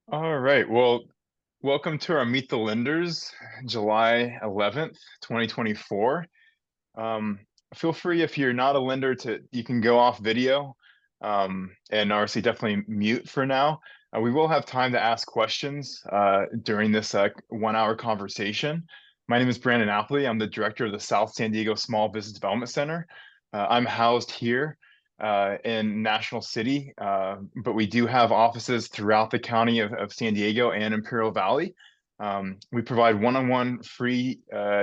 All right. Well, welcome to our Meet the Lenders, July 11th, 2024. Um, Feel free if you're not a lender you can go off video, and obviously definitely mute for now. We will have time to ask questions during this 1 hour conversation. My name is Brandon Appley. I'm the director of the South San Diego Small Business Development Center. I'm housed here in National City, but we do have offices throughout the county of San Diego and Imperial Valley. We provide one-on-one free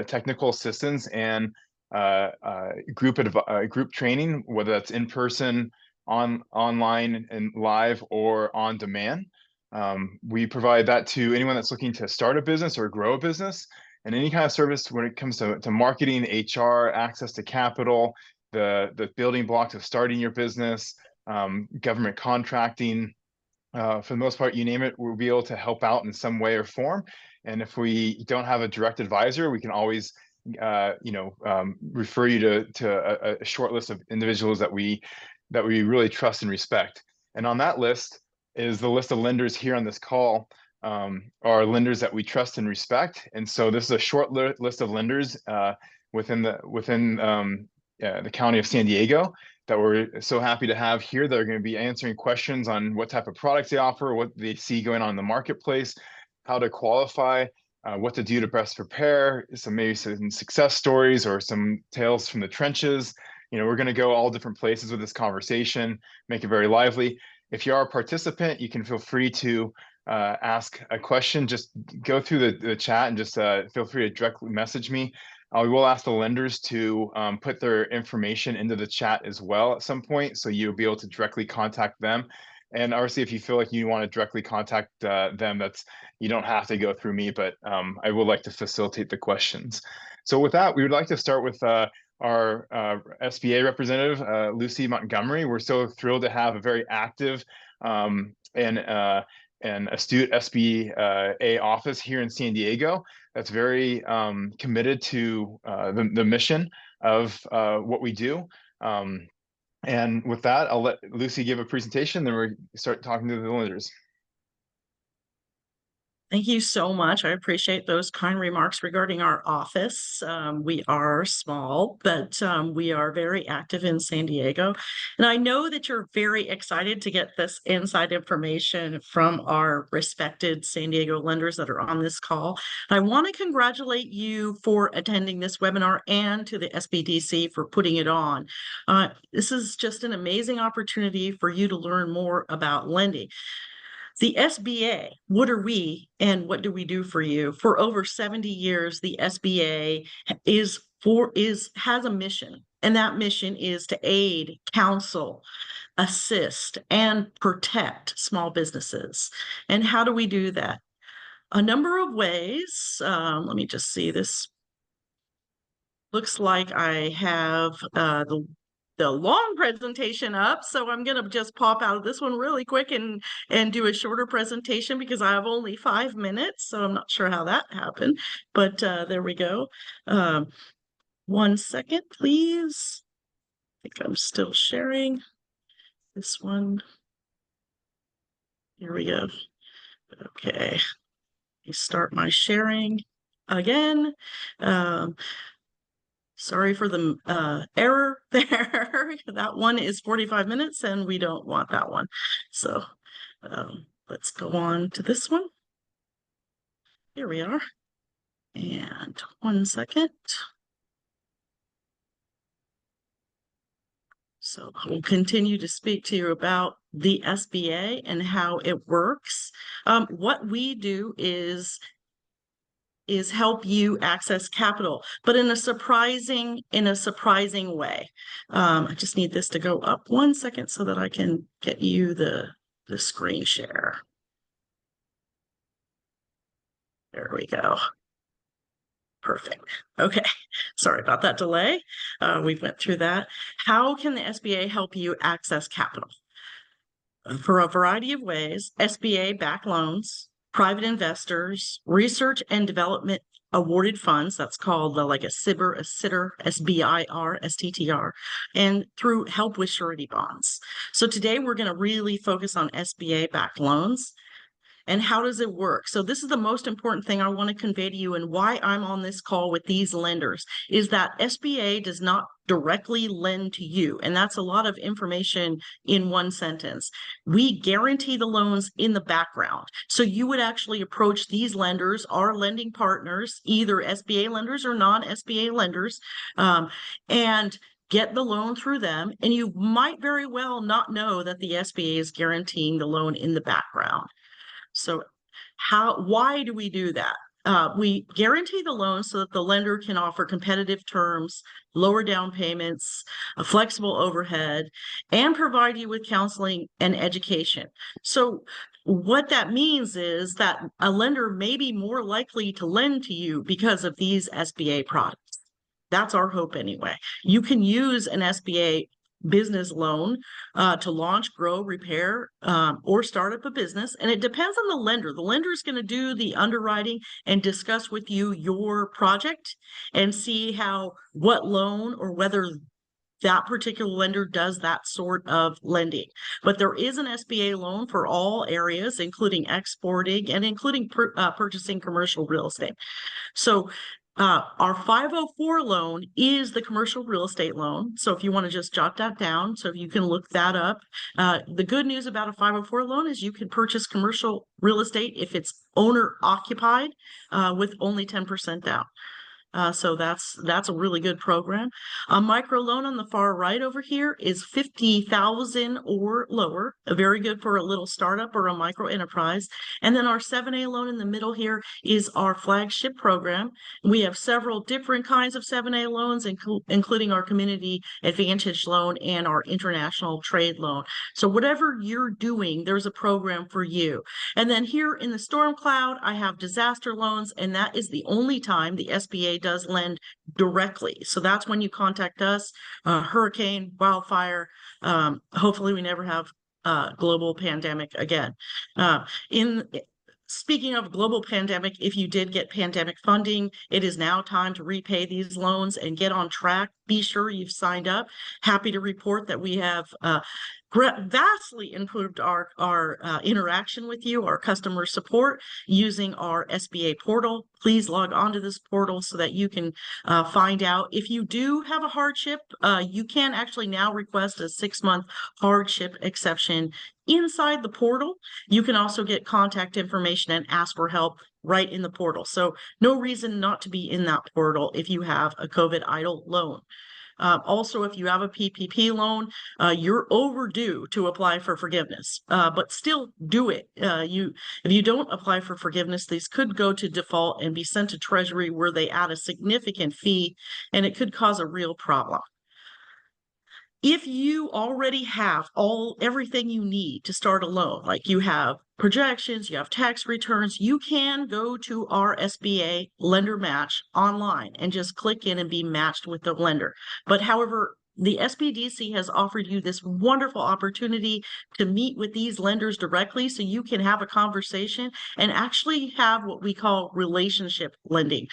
technical assistance and group training, whether that's in person, online and live, or on demand. We provide that to anyone that's looking to start a business or grow a business, and any kind of service when it comes to marketing, HR, access to capital, the building blocks of starting your business, government contracting. For the most part, you name it, we'll be able to help out in some way or form. And if we don't have a direct advisor, we can always refer you to a short list of individuals that we really trust and respect. And on that list is the list of lenders here on this call, are lenders that we trust and respect. And so this is a short list of lenders within the county of San Diego that we're so happy to have here. That are going to be answering questions on what type of products they offer, what they see going on in the marketplace, how to qualify, what to do to best prepare, maybe some success stories or some tales from the trenches. We're going to go all different places with this conversation, make it very lively. If you are a participant, you can feel free to ask a question. Just go through the chat and just feel free to directly message me. We will ask the lenders to put their information into the chat as well at some point, so you'll be able to directly contact them. And obviously, if you feel like you want to directly contact them, you don't have to go through me, but I would like to facilitate the questions. So with that, we would like to start with our SBA representative, Lucy Montgomery. We're so thrilled to have a very active and astute SBA office here in San Diego that's very committed to the mission of what we do. And with that, I'll let Lucy give a presentation, then we start talking to the lenders. Thank you so much. I appreciate those kind remarks regarding our office. We are small, but we are very active in San Diego. And I know that you're very excited to get this inside information from our respected San Diego lenders that are on this call. I want to congratulate you for attending this webinar and to the SBDC for putting it on. This is just an amazing opportunity for you to learn more about lending. The SBA, what are we and what do we do for you? For over 70 years, the SBA has a mission, and that mission is to aid, counsel, assist, and protect small businesses. And how do we do that? A number of ways. Let me just see this. Looks like I have the long presentation up, so I'm going to just pop out of this one really quick and do a shorter presentation because I have only 5 minutes, so I'm not sure how that happened, but there we go. 1 second, please. I think I'm still sharing this one. Here we go. Okay, let me start my sharing again. Sorry for the error there. That one is 45 minutes and we don't want that one. So let's go on to this one. Here we are. And 1 second. So I'll continue to speak to you about the SBA and how it works. What we do is help you access capital, but in a surprising way. I just need this to go up 1 second so that I can get you the screen share. There we go. Perfect. Okay. Sorry about that delay. We went through that. How can the SBA help you access capital? For a variety of ways, SBA-backed loans, private investors, research and development awarded funds, that's called like a SBIR, a SITR, SBIR, STTR, and through help with surety bonds. So today we're going to really focus on SBA-backed loans. and how does it work? So this is the most important thing I want to convey to you, and why I'm on this call with these lenders is that SBA does not directly lend to you. And that's a lot of information in one sentence. We guarantee the loans in the background. So you would actually approach these lenders, our lending partners, either SBA lenders or non-SBA lenders, and get the loan through them. And you might very well not know that the SBA is guaranteeing the loan in the background. So why do we do that? We guarantee the loan so that the lender can offer competitive terms, lower down payments, a flexible overhead, and provide you with counseling and education. So what that means is that a lender may be more likely to lend to you because of these SBA products. That's our hope anyway. You can use an SBA business loan to launch, grow, repair, or start up a business. And it depends on the lender. The lender is going to do the underwriting and discuss with you your project and see what loan or whether that particular lender does that sort of lending. But there is an SBA loan for all areas, including exporting and including purchasing commercial real estate. So our 504 loan is the commercial real estate loan. So if you want to just jot that down, so you can look that up. The good news about a 504 loan is you can purchase commercial real estate if it's owner occupied with only 10% down. So that's a really good program. A micro loan on the far right over here is 50,000 or lower, very good for a little startup or a micro enterprise. And then our 7A loan in the middle here is our flagship program. We have several different kinds of 7A loans, including our community advantage loan and our international trade loan. So whatever you're doing, there's a program for you. And then here in the storm cloud, I have disaster loans, and that is the only time the SBA does lend directly. So that's when you contact us, hurricane, wildfire. Hopefully we never have global pandemic again. Speaking of global pandemic, if you did get pandemic funding, it is now time to repay these loans and get on track. Be sure you've signed up. Happy to report that we have vastly improved our interaction with you, our customer support, using our SBA portal. Please log on to this portal so that you can find out. If you do have a hardship, you can actually now request a 6-month hardship exception inside the portal. You can also get contact information and ask for help right in the portal. So no reason not to be in that portal if you have a COVID EIDL loan. Also, if you have a PPP loan, you're overdue to apply for forgiveness, but still do it. If you don't apply for forgiveness, these could go to default and be sent to Treasury, where they add a significant fee, and it could cause a real problem. If you already have everything you need to start a loan, like you have projections, you have tax returns, you can go to our SBA lender match online and just click in and be matched with the lender. But however, the SBDC has offered you this wonderful opportunity to meet with these lenders directly, so you can have a conversation and actually have what we call relationship lending,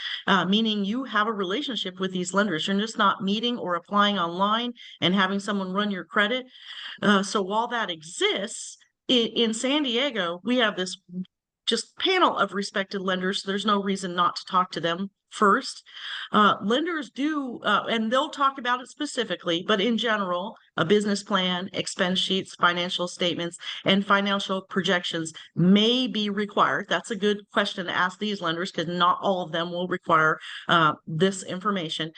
meaning you have a relationship with these lenders. You're just not meeting or applying online and having someone run your credit. So while that exists, in San Diego, we have this just panel of respected lenders. So there's no reason not to talk to them first. Lenders do, and they'll talk about it specifically, but in general, a business plan, expense sheets, financial statements, and financial projections may be required. That's a good question to ask these lenders, because not all of them will require this information.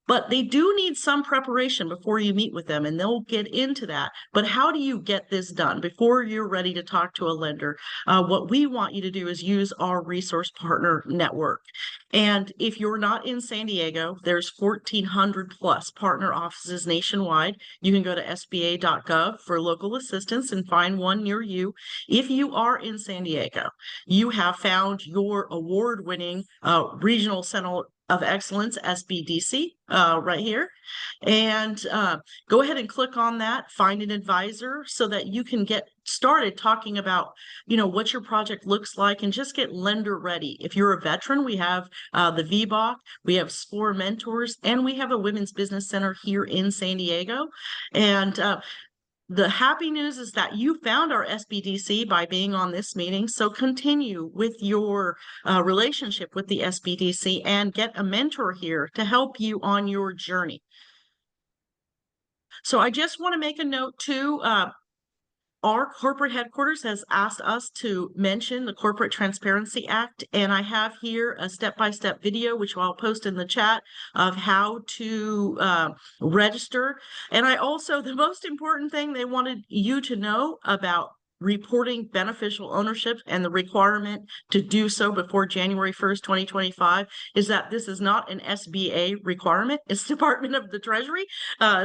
But they do need some preparation before you meet with them, and they'll get into that. But how do you get this done before you're ready to talk to a lender? What we want you to do is use our resource partner network. And if you're not in San Diego, there's 1,400 plus partner offices nationwide. You can go to sba.gov for local assistance and find one near you. If you are in San Diego, you have found your award-winning regional center of excellence, SBDC, right here. And go ahead and click on that, find an advisor, so that you can get started talking about, what your project looks like, and just get lender ready. If you're a veteran, we have the VBOC, we have SCORE mentors, and we have a women's business center here in San Diego. And the happy news is that you found our SBDC by being on this meeting. So continue with your relationship with the SBDC and get a mentor here to help you on your journey. So I just want to make a note too. Our corporate headquarters has asked us to mention the Corporate Transparency Act, and I have here a step-by-step video, which I'll post in the chat, of how to register. And I also, the most important thing they wanted you to know about reporting beneficial ownership and the requirement to do so before January 1st, 2025, is that this is not an SBA requirement. It's Department of the Treasury.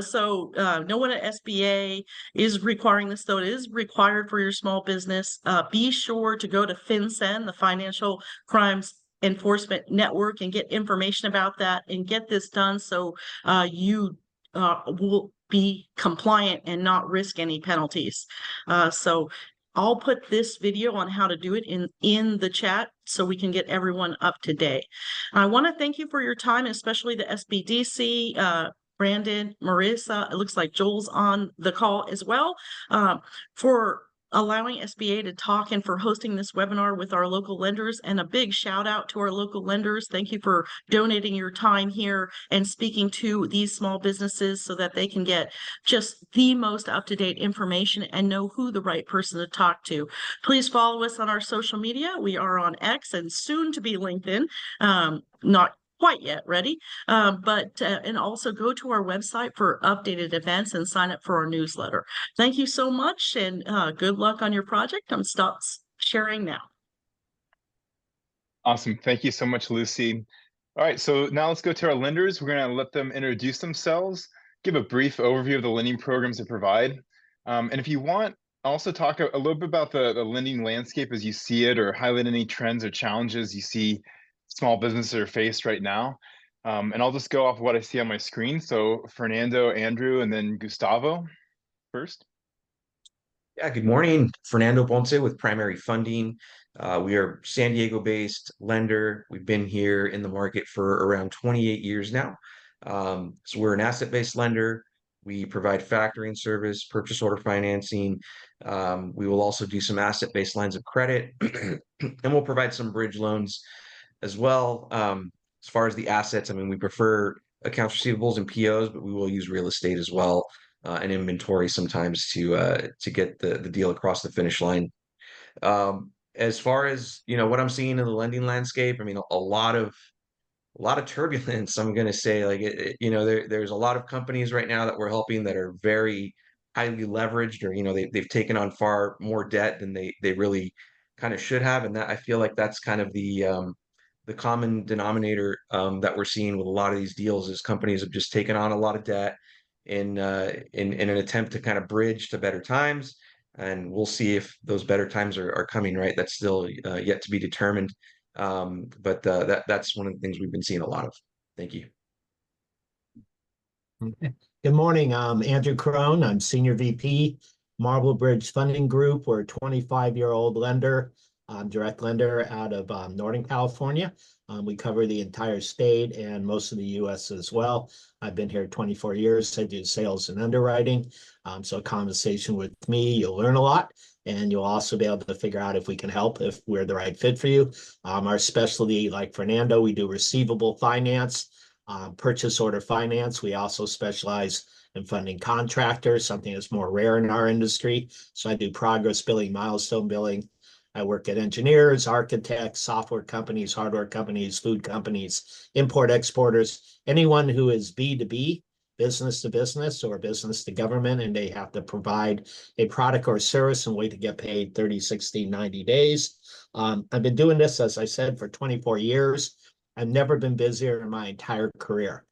So no one at SBA is requiring this, though it is required for your small business. Be sure to go to FinCEN, the Financial Crimes Enforcement Network, and get information about that and get this done so you will be compliant and not risk any penalties. So I'll put this video on how to do it in the chat so we can get everyone up to date. I want to thank you for your time, especially the SBDC, Brandon, Marissa, it looks like Joel's on the call as well, for allowing SBA to talk and for hosting this webinar with our local lenders. And a big shout out to our local lenders. Thank you for donating your time here and speaking to these small businesses so that they can get just the most up-to-date information and know who the right person to talk to. Please follow us on our social media. We are on X and soon to be LinkedIn. Not quite yet ready, and also go to our website for updated events and sign up for our newsletter. Thank you so much, and good luck on your project. I'm stop sharing now. Awesome. Thank you so much, Lucy. All right, so now let's go to our lenders. We're going to let them introduce themselves, give a brief overview of the lending programs they provide. And if you want, also talk a little bit about the lending landscape as you see it, or highlight any trends or challenges you see small businesses are faced right now. And I'll just go off what I see on my screen. So Fernando, Andrew, and then Gustavo first. Yeah, good morning. Fernando Ponce with Primary Funding. We are San Diego-based lender. We've been here in the market for around 28 years now. So we're an asset-based lender. We provide factoring service, purchase order financing. We will also do some asset-based lines of credit, and we'll provide some bridge loans as well. As far as the assets, I mean, we prefer accounts receivables and POs, but we will use real estate as well, and inventory sometimes to get the deal across the finish line. As far as what I'm seeing in the lending landscape, I mean, a lot of turbulence. I'm going to say, like, there's a lot of companies right now that we're helping that are very highly leveraged, or they've taken on far more debt than they really kind of should have, and that I feel like that's kind of the common denominator that we're seeing with a lot of these deals is companies have just taken on a lot of debt in an attempt to kind of bridge to better times, and we'll see if those better times are coming. Right, that's still yet to be determined, but that's one of the things we've been seeing a lot of. Thank you. Good morning. I'm Andrew Crone. I'm Senior VP, Marble Bridge Funding Group. We're a 25-year-old lender, direct lender out of Northern California. We cover the entire state and most of the U.S. as well. I've been here 24 years. I do sales and underwriting. So a conversation with me, you'll learn a lot, and you'll also be able to figure out if we can help, if we're the right fit for you. Our specialty, like Fernando, we do receivable finance, purchase order finance. We also specialize in funding contractors, something that's more rare in our industry. So I do progress billing, milestone billing. I work at engineers, architects, software companies, hardware companies, food companies, import exporters, anyone who is B2B, business to business or business to government, and they have to provide a product or service and wait to get paid 30, 60, 90 days. I've been doing this, as I said, for 24 years. I've never been busier in my entire career.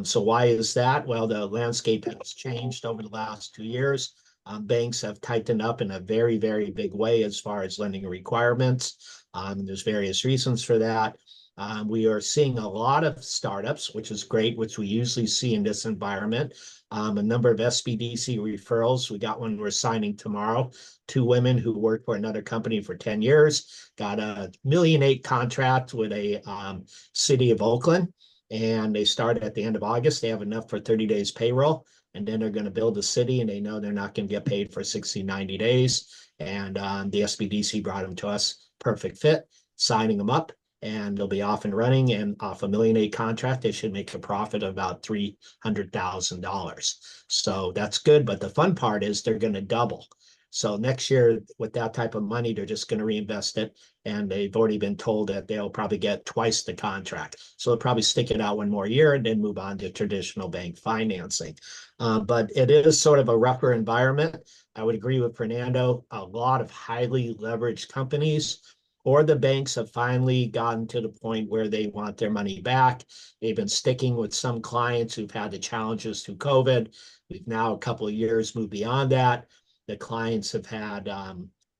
So why is that? Well, the landscape has changed over the last 2 years. Banks have tightened up in a very, very big way as far as lending requirements. There's various reasons for that. We are seeing a lot of startups, which is great, which we usually see in this environment. A number of SBDC referrals. We got one we're signing tomorrow. 2 women who worked for another company for 10 years, got a $1.8 million contract with a city of Oakland. and they start at the end of August. They have enough for 30 days payroll, and then they're going to build a city, and they know they're not going to get paid for 60, 90 days. And the SBDC brought them to us. Perfect fit, signing them up, and they'll be off and running. And off a $1.8 million contract, they should make a profit of about $300,000. So that's good. But the fun part is they're going to double. So next year, with that type of money, they're just going to reinvest it. And they've already been told that they'll probably get twice the contract. So they'll probably stick it out one more year and then move on to traditional bank financing. But it is sort of a rougher environment. I would agree with Fernando. A lot of highly leveraged companies or the banks have finally gotten to the point where they want their money back. They've been sticking with some clients who've had the challenges through COVID. We've now a couple of years moved beyond that. The clients have had,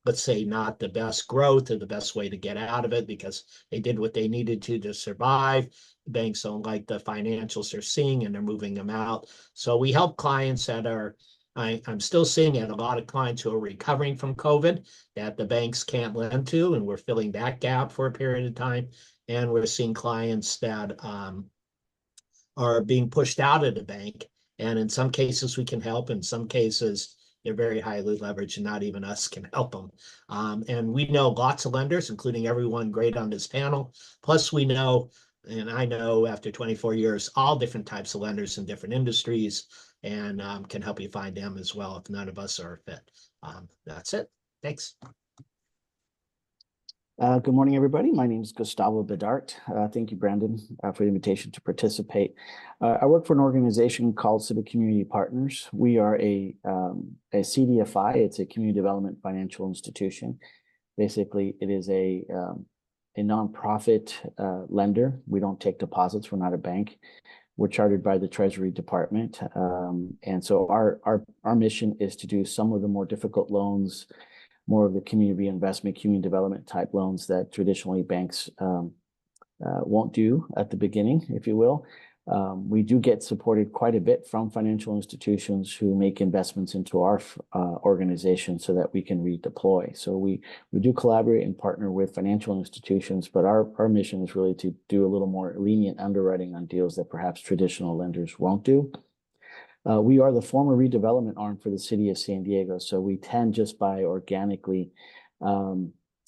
let's say, not the best growth or the best way to get out of it because they did what they needed to survive. Banks don't like the financials they're seeing and they're moving them out. So we help clients that are, I'm still seeing it, a lot of clients who are recovering from COVID that the banks can't lend to, and we're filling that gap for a period of time. And we're seeing clients that are being pushed out of the bank. And in some cases, we can help. In some cases, they're very highly leveraged and not even us can help them. And we know lots of lenders, including everyone great on this panel. Plus we know, and I know after 24 years, all different types of lenders in different industries and can help you find them as well if none of us are a fit. That's it. Thanks. Good morning, everybody. My name is Gustavo Bedart. Thank you, Brandon, for the invitation to participate. I work for an organization called Civic Community Partners. We are a CDFI. It's a community development financial institution. Basically, it is a nonprofit lender. We don't take deposits. We're not a bank. We're chartered by the Treasury Department. And so our mission is to do some of the more difficult loans, more of the community reinvestment, community development type loans that traditionally banks won't do at the beginning, if you will. We do get supported quite a bit from financial institutions who make investments into our organization so that we can redeploy. So we do collaborate and partner with financial institutions, but our mission is really to do a little more lenient underwriting on deals that perhaps traditional lenders won't do. We are the former redevelopment arm for the city of San Diego. So we tend, just by organically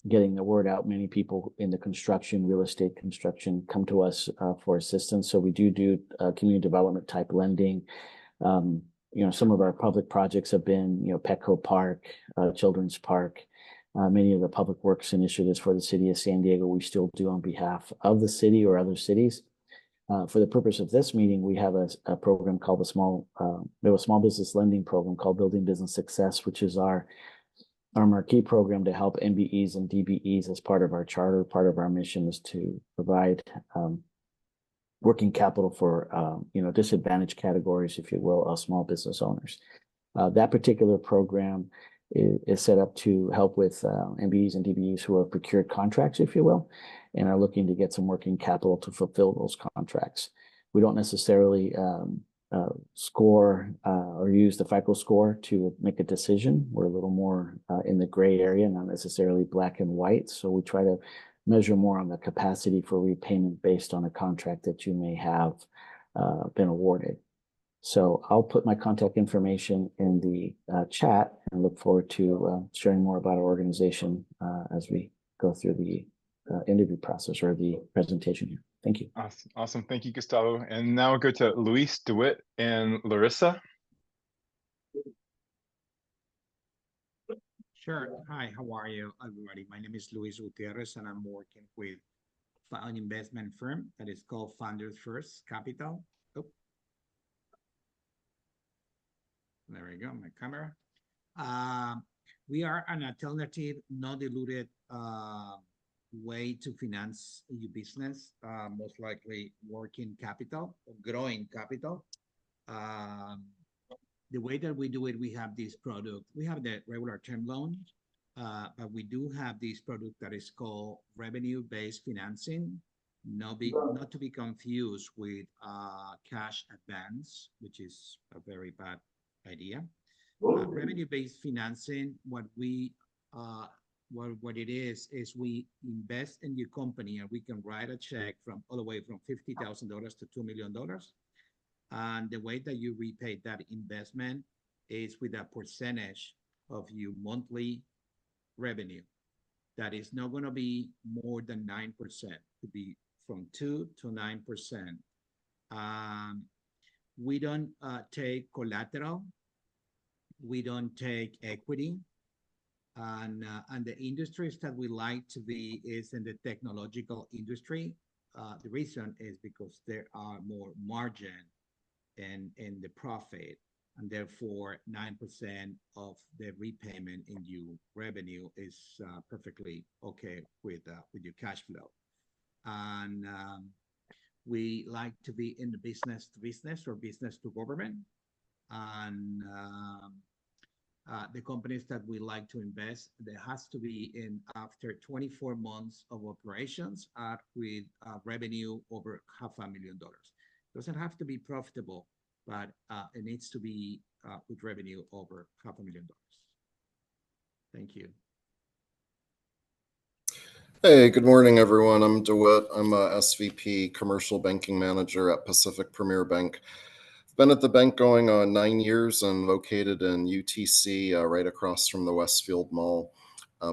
getting the word out, many people in the construction, real estate construction, come to us for assistance. So we do community development type lending. Some of our public projects have been, Petco Park, Children's Park, many of the public works initiatives for the city of San Diego, we still do on behalf of the city or other cities. For the purpose of this meeting, we have a program called a small business lending program called Building Business Success, which is our marquee program to help MBEs and DBEs as part of our charter. Part of our mission is to provide working capital for disadvantaged categories, if you will, of small business owners. That particular program is set up to help with MBEs and DBEs who are procured contracts, if you will, and are looking to get some working capital to fulfill those contracts. We don't necessarily score or use the FICO score to make a decision. We're a little more in the gray area, not necessarily black and white. So we try to measure more on the capacity for repayment based on a contract that you may have been awarded. So I'll put my contact information in the chat and look forward to sharing more about our organization as we go through the interview process or the presentation here. Thank you. Awesome. Thank you, Gustavo. And now we'll go to Luis, DeWitt, and Larissa. Sure. Hi, how are you, everybody? My name is Luis Gutierrez, and I'm working with an investment firm that is called Founders First Capital. Oh. There we go, my camera. We are an alternative, non-diluted way to finance your business, most likely working capital, or growing capital. The way that we do it, we have this product. We have the regular term loan, but we do have this product that is called revenue-based financing, not to be confused with cash advance, which is a very bad idea. Revenue-based financing, what we what it is we invest in your company, and we can write a check from all the way from $50,000 to $2 million. And the way that you repay that investment is with a percentage of your monthly revenue. That is not going to be more than 9%, to be from 2 to 9%. We don't take collateral. We don't take equity. And the industries that we like to be is in the technological industry. The reason is because there are more margin in the profit, and therefore 9% of the repayment in your revenue is perfectly okay with your cash flow. And we like to be in the business to business or business to government. And the companies that we like to invest, there has to be in after 24 months of operations with revenue over $500,000. Doesn't have to be profitable, but it needs to be with revenue over $500,000. Thank you. Hey, good morning, everyone. I'm DeWitt. I'm a SVP Commercial Banking Manager at Pacific Premier Bank. I've been at the bank going on 9 years and located in UTC, right across from the Westfield Mall.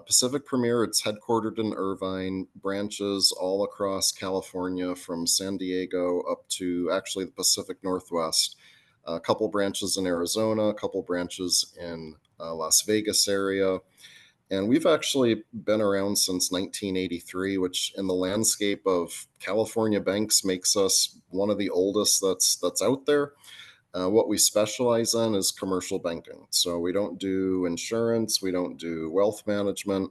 Pacific Premier, it's headquartered in Irvine, branches all across California from San Diego up to actually the Pacific Northwest. A couple branches in Arizona, a couple branches in Las Vegas area. And we've actually been around since 1983, which in the landscape of California banks makes us one of the oldest that's out there. What we specialize in is commercial banking. So we don't do insurance, we don't do wealth management.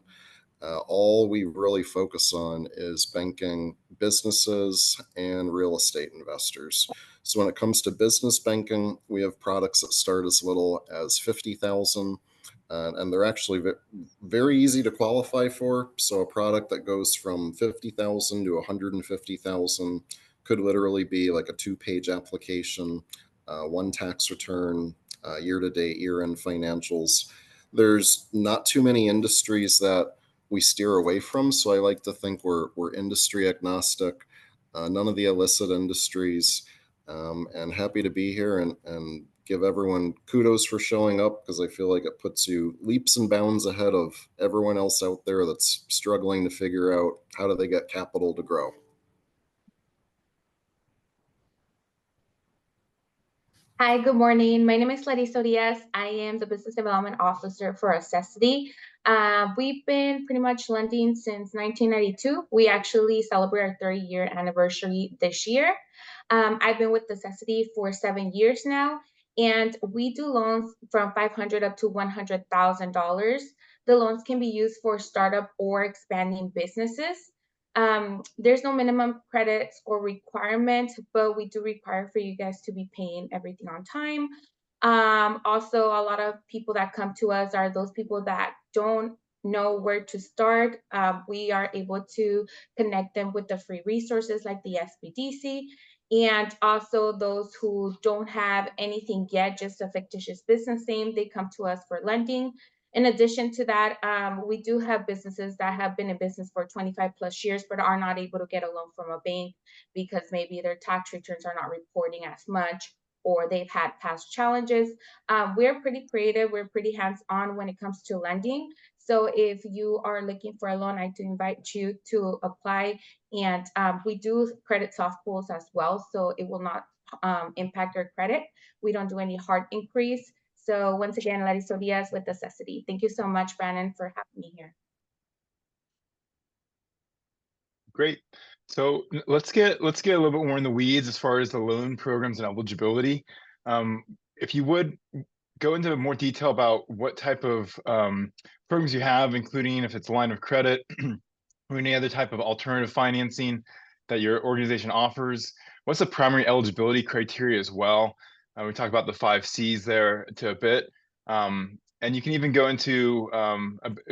All we really focus on is banking businesses and real estate investors. So when it comes to business banking, we have products that start as little as $50,000. And they're actually very easy to qualify for. So a product that goes from $50,000 to $150,000 could literally be like a 2-page application, 1 tax return, year-to-date, year-end financials. There's not too many industries that we steer away from, so I like to think we're industry agnostic, none of the illicit industries, and happy to be here and give everyone kudos for showing up, because I feel like it puts you leaps and bounds ahead of everyone else out there that's struggling to figure out how do they get capital to grow. Hi, good morning. My name is Larissa Diaz. I am the Business Development Officer for Accessity. We've been pretty much lending since 1992. We actually celebrate our 30-year anniversary this year. I've been with Accessity for 7 years now, and we do loans from $500 up to $100,000. The loans can be used for startup or expanding businesses. There's no minimum credit score requirement, but we do require for you guys to be paying everything on time. Also, a lot of people that come to us are those people that don't know where to start. We are able to connect them with the free resources like the SBDC, and also those who don't have anything yet, just a fictitious business name, they come to us for lending. In addition to that, we do have businesses that have been in business for 25 plus years, but are not able to get a loan from a bank because maybe their tax returns are not reporting as much, or they've had past challenges. We're pretty creative. We're pretty hands-on when it comes to lending. So if you are looking for a loan, I do invite you to apply. And we do credit soft pulls as well, so it will not impact your credit. We don't do any hard inquiries. So once again, Larissa Diaz with Accessity. Thank you so much, Brandon, for having me here. Great. So let's get a little bit more in the weeds as far as the loan programs and eligibility. If you would go into more detail about what type of programs you have, including if it's a line of credit or any other type of alternative financing that your organization offers. What's the primary eligibility criteria as well? We talked about the 5 C's there a bit. And you can even go into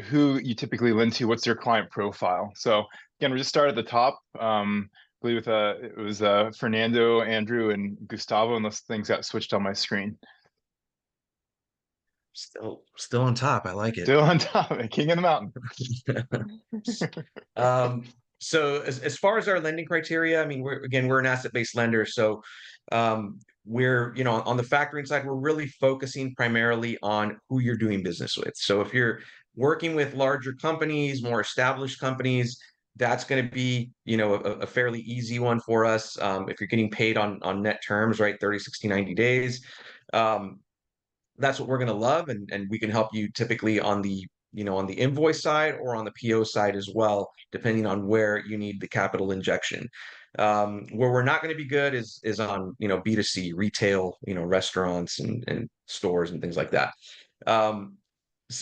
who you typically lend to, what's their client profile. So again, we'll just start at the top. I believe with it was Fernando, Andrew, and Gustavo, unless things got switched on my screen. Still on top. I like it. Still on top, king of the mountain. So as far as our lending criteria, I mean, we're an asset-based lender. So we're, on the factoring side, we're really focusing primarily on who you're doing business with. So if you're working with larger companies, more established companies, that's going to be, a fairly easy one for us. If you're getting paid on net terms, right, 30, 60, 90 days, that's what we're going to love. And we can help you typically on the invoice side or on the PO side as well, depending on where you need the capital injection. Where we're not going to be good is on, B2C, retail, restaurants and stores and things like that.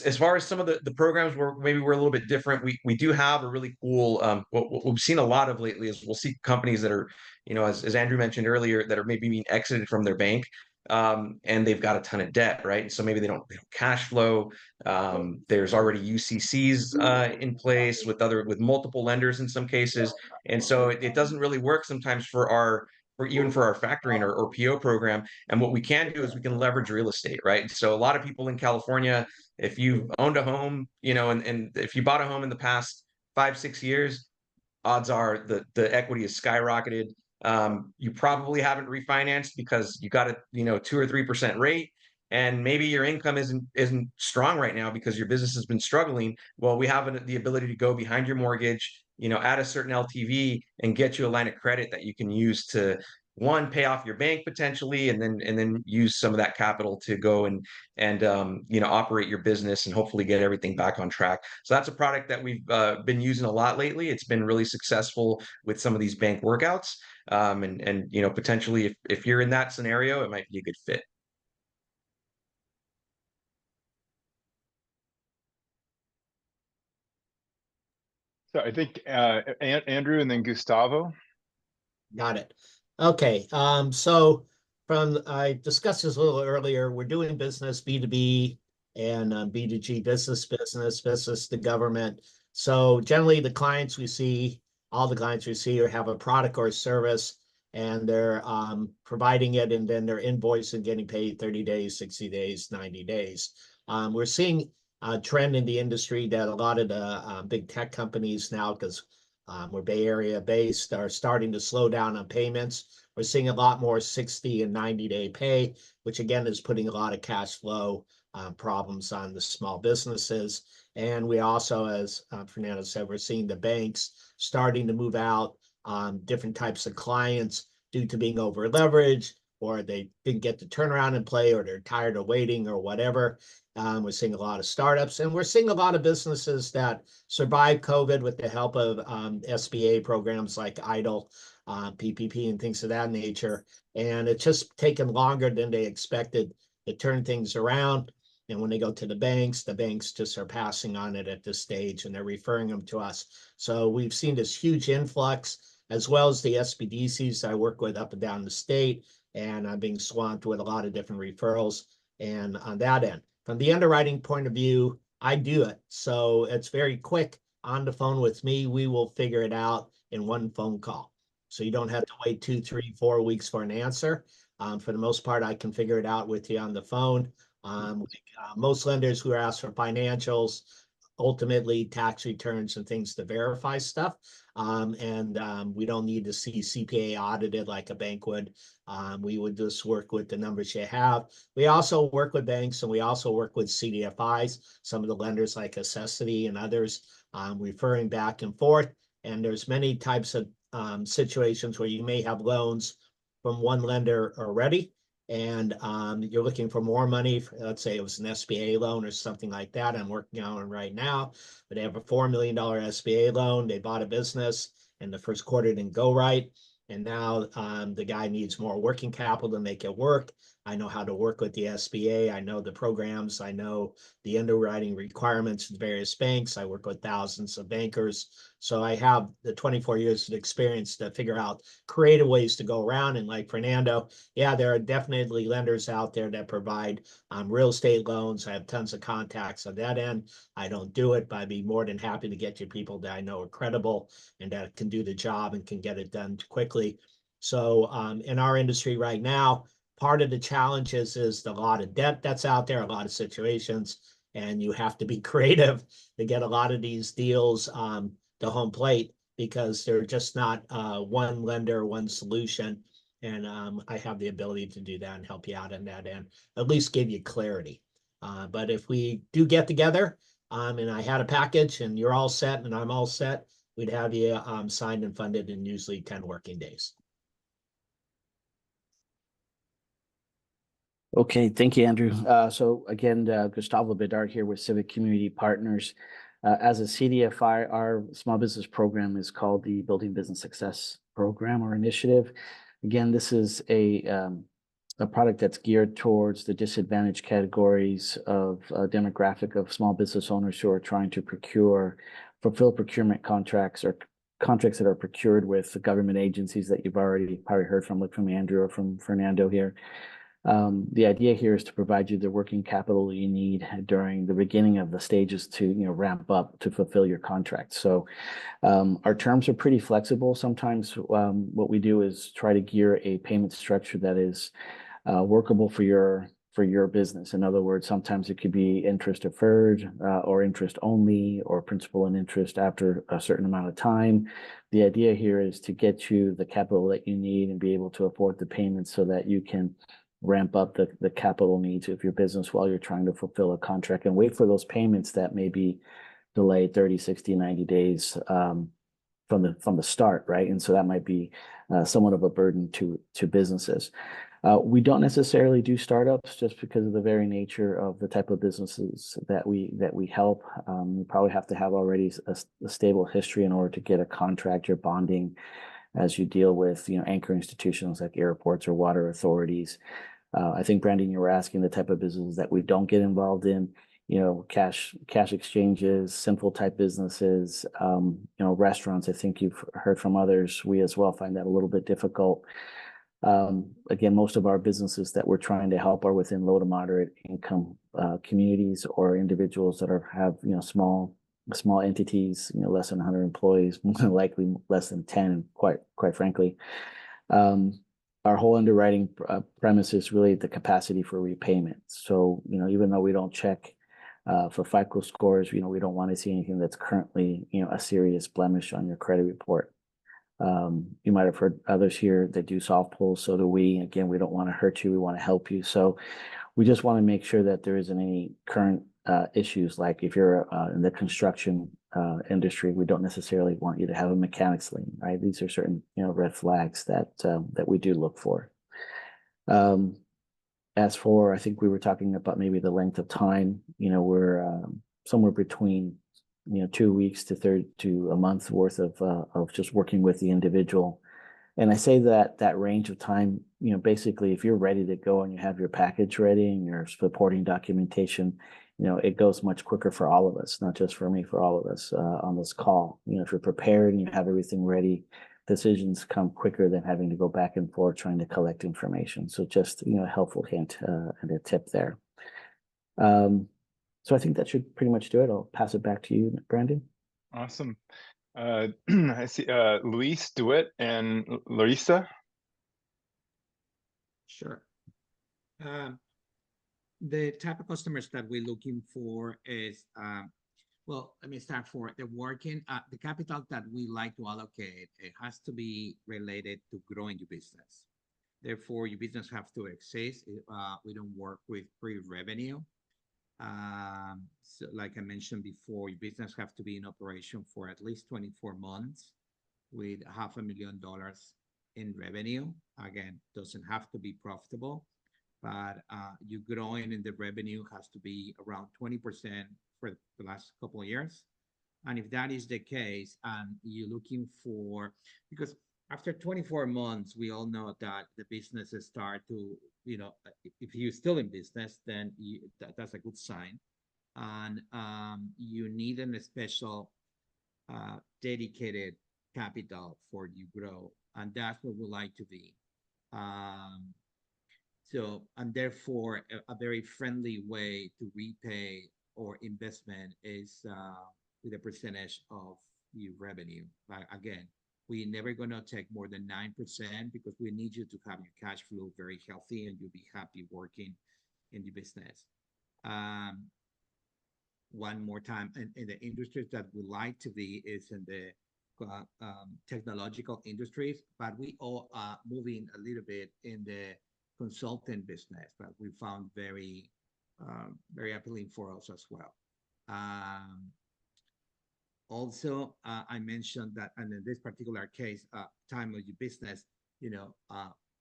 As far as some of the programs where maybe we're a little bit different, we do have a really cool, what we've seen a lot of lately is we'll see companies that are, as Andrew mentioned earlier, that are maybe being exited from their bank. And they've got a ton of debt, right? So maybe they don't cash flow. There's already UCCs in place with multiple lenders in some cases, and so it doesn't really work sometimes for our factoring or PO program. And what we can do is we can leverage real estate, right? So a lot of people in California, if you've owned a home, and if you bought a home in the past 5-6 years, odds are the equity is skyrocketed. You probably haven't refinanced because you got a 2 or 3% rate, and maybe your income isn't strong right now because your business has been struggling. Well, we have the ability to go behind your mortgage, at a certain LTV and get you a line of credit that you can use to pay off your bank potentially, and then use some of that capital to go and operate your business and hopefully get everything back on track. So that's a product that we've been using a lot lately. It's been really successful with some of these bank workouts. And potentially if you're in that scenario, it might be a good fit. So I think Andrew and then Gustavo. Got it. Okay, so I discussed this a little earlier, we're doing business B2B and B2G, business to government. So generally the clients we see, all the clients we see have a product or a service, and they're providing it, and then they're invoicing, getting paid 30 days, 60 days, 90 days. We're seeing a trend in the industry that a lot of the big tech companies now, because we're Bay Area based, are starting to slow down on payments. We're seeing a lot more 60 and 90-day pay, which again is putting a lot of cash flow problems on the small businesses. And we also, as Fernando said, we're seeing the banks starting to move out different types of clients due to being over leveraged, or they didn't get the turnaround in play, or they're tired of waiting or whatever. We're seeing a lot of startups, and we're seeing a lot of businesses that survived COVID with the help of SBA programs like EIDL, PPP, and things of that nature. And it's just taken longer than they expected to turn things around. And when they go to the banks just are passing on it at this stage, and they're referring them to us. So we've seen this huge influx, as well as the SBDCs I work with up and down the state. And I'm being swamped with a lot of different referrals. And on that end, from the underwriting point of view, I do it. So it's very quick on the phone with me. We will figure it out in one phone call. So you don't have to wait 2, 3, 4 weeks for an answer. For the most part, I can figure it out with you on the phone. Most lenders who ask for financials, ultimately tax returns and things to verify stuff. We don't need to see CPA audited like a bank would. We would just work with the numbers you have. We also work with banks, and we also work with CDFIs, some of the lenders like Accessity and others, referring back and forth. And there's many types of situations where you may have loans from one lender already, and you're looking for more money. Let's say it was an SBA loan or something like that I'm working on right now, but they have a $4 million SBA loan. They bought a business and the first quarter didn't go right. And now the guy needs more working capital to make it work. I know how to work with the SBA. I know the programs. I know the underwriting requirements of various banks. I work with thousands of bankers. So I have the 24 years of experience to figure out creative ways to go around. And like Fernando, yeah, there are definitely lenders out there that provide real estate loans. I have tons of contacts on that end. I don't do it, but I'd be more than happy to get you people that I know are credible and that can do the job and can get it done quickly. So in our industry right now, part of the challenge is a lot of debt that's out there, a lot of situations, and you have to be creative to get a lot of these deals to home plate because they're just not one lender, one solution. And I have the ability to do that and help you out in that end, at least give you clarity. But if we do get together and I had a package and you're all set and I'm all set, we'd have you signed and funded in usually 10 working days. Okay, thank you, Andrew. So again, Gustavo Bedard here with Civic Community Partners. As a CDFI, our small business program is called the Building Business Success Program or Initiative. Again, this is a product that's geared towards the disadvantaged categories of demographic of small business owners who are trying to fulfill procurement contracts or contracts that are procured with the government agencies that you've already probably heard from, like from Andrew or from Fernando here. The idea here is to provide you the working capital you need during the beginning of the stages to ramp up to fulfill your contract. So our terms are pretty flexible. Sometimes what we do is try to gear a payment structure that is workable for your business. In other words, sometimes it could be interest deferred or interest only or principal and interest after a certain amount of time. The idea here is to get you the capital that you need and be able to afford the payments so that you can ramp up the capital needs of your business while you're trying to fulfill a contract and wait for those payments that may be delayed 30, 60, 90 days from the start, right? And so that might be somewhat of a burden to businesses. We don't necessarily do startups just because of the very nature of the type of businesses that we help. You probably have to have already a stable history in order to get a contract. Your bonding as you deal with anchor institutions like airports or water authorities. I think, Brandon, you were asking the type of businesses that we don't get involved in, cash exchanges, simple type businesses, restaurants. I think you've heard from others. We as well find that a little bit difficult. Again, most of our businesses that we're trying to help are within low to moderate income communities or individuals that have small entities, less than 100 employees, more likely less than 10, quite frankly. Our whole underwriting premise is really the capacity for repayment. So, even though we don't check for FICO scores, we don't want to see anything that's currently, a serious blemish on your credit report. You might have heard others here that do soft pulls. So do we. Again, we don't want to hurt you. We want to help you. So we just want to make sure that there isn't any current issues. Like if you're in the construction industry, we don't necessarily want you to have a mechanics lien, right? These are certain, red flags that we do look for. As for, I think we were talking about maybe the length of time, we're somewhere between 2 weeks to a month worth of just working with the individual. And I say that range of time, basically, if you're ready to go and you have your package ready and your supporting documentation, it goes much quicker for all of us, not just for me, for all of us on this call. If you're prepared and you have everything ready, decisions come quicker than having to go back and forth trying to collect information. So just, a helpful hint and a tip there. So I think that should pretty much do it. I'll pass it back to you, Brandon. Awesome. I see Luis, DeWitt, and Larissa. Sure. The type of customers that we're looking for is, well, let me start for the the capital that we like to allocate. It has to be related to growing your business. Therefore, your business has to exist. We don't work with pre-revenue. So like I mentioned before, your business have to be in operation for at least 24 months with $500,000 in revenue. Again, doesn't have to be profitable, but you growing in the revenue has to be around 20% for the last couple of years. And if that is the case, and you're looking for, because after 24 months, we all know that the businesses start to, if you're still in business, then that's a good sign. And you need a special dedicated capital for you grow. And that's what we like to be. So, and therefore, a very friendly way to repay or investment is with a percentage of your revenue. Again, We're never going to take more than 9% because we need you to have your cash flow very healthy and you'll be happy working in the business. One more time, in the industries that we like to be is in the technological industries, but we all are moving a little bit in the consulting business, but we found very appealing for us as well. Also, I mentioned that, and in this particular case, time of your business,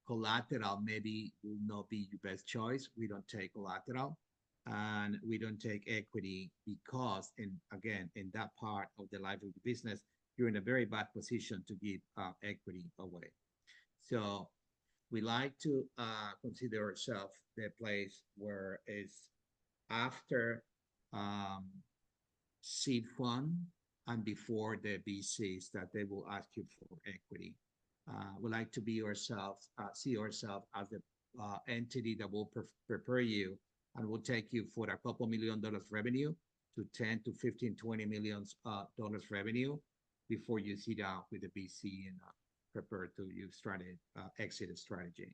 collateral maybe will not be your best choice. We don't take collateral, and we don't take equity because, again, in that part of the life of the business, you're in a very bad position to give equity away. So we like to consider ourselves the place where it's after seed fund and before the VCs that they will ask you for equity. We like to be ourselves, see ourselves as the entity that will prepare you and will take you for a couple $1 million revenue to 10 to 15, $20 million revenue before you sit down with the VC and prepare to you exit strategy.